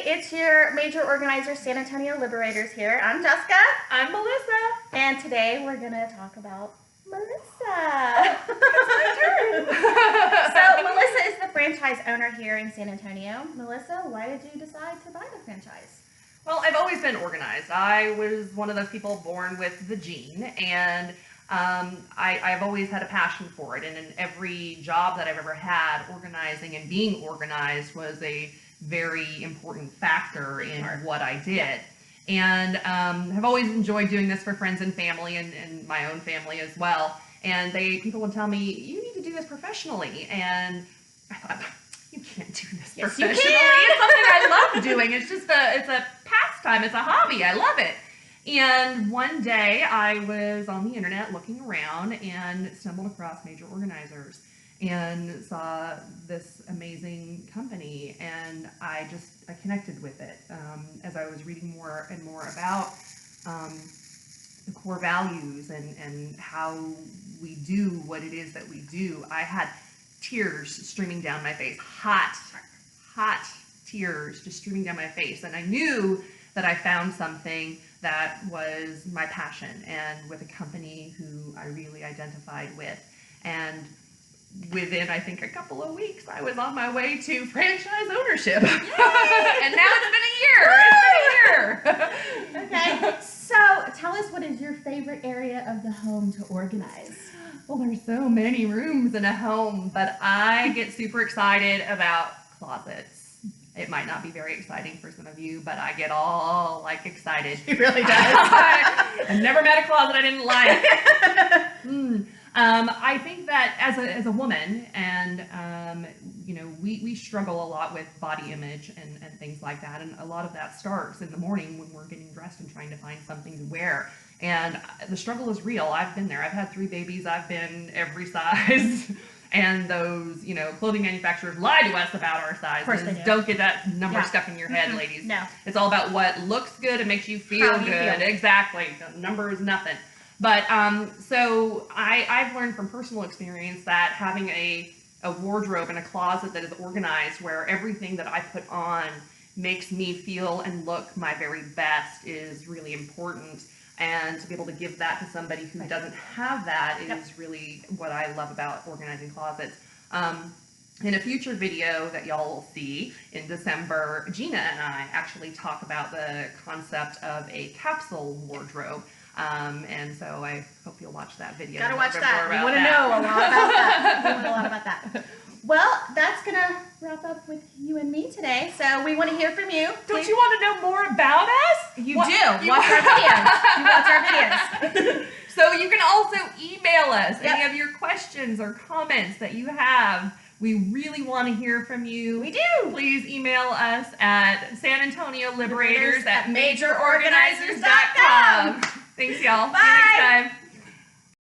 it's your major organizer, San Antonio Liberators here. I'm Jessica. I'm Melissa. And today we're going to talk about Melissa. It's my turn. So Melissa is the franchise owner here in San Antonio. Melissa, why did you decide to buy the franchise? Well, I've always been organized. I was one of those people born with the gene, and I've always had a passion for it. And in every job that I've ever had, organizing and being organized was a very important factor in what I did. And have always enjoyed doing this for friends and family, and my own family as well. And people would tell me, you need to do this professionally. And I thought, you can't do this professionally. You can. It's something I love doing. It's just it's a pastime. It's a hobby. I love it. And one day I was on the internet looking around and stumbled across Major Organizers and saw this amazing company, and I connected with it as I was reading more and more about the core values and how we do what it is that we do. I had tears streaming down my face, hot tears just streaming down my face, and I knew that I found something that was my passion, and with a company who I really identified with. And within, I think, a couple of weeks, I was on my way to franchise ownership. And now it's been a year. Okay, so tell us, what is your favorite area of the home to organize? Well, there's so many rooms in a home, but I get super excited about closets. It might not be very exciting for some of you, but I get all excited. She really does. I've never met a closet I didn't like. I think that as a woman, and we struggle a lot with body image and things like that, and a lot of that starts in the morning when we're getting dressed and trying to find something to wear. And the struggle is real. I've been there. I've had 3 babies. I've been every size. And those, clothing manufacturers lie to us about our sizes. Of course they do. Don't get that number stuck in your head, ladies. No. It's all about what looks good and makes you feel good. Exactly. The number is nothing. But so I've learned from personal experience that having a wardrobe and a closet that is organized, where everything that I put on makes me feel and look my very best, is really important. And to be able to give that to somebody who doesn't have that is really what I love about organizing closets. In a future video that y'all will see in December, Gina and I actually talk about the concept of a capsule wardrobe. And so I hope you'll watch that video. Gotta watch that. We want to know a lot about that. We want a lot about that. Well, that's going to wrap up with you and me today. So we want to hear from you. Don't you want to know more about us? You do. Watch our videos. You watch our videos. So you can also email us any of your questions or comments that you have. We really want to hear from you. We do. Please email us at San Antonio Liberators at majororganizers.com. Thanks, y'all. Bye. See you next time.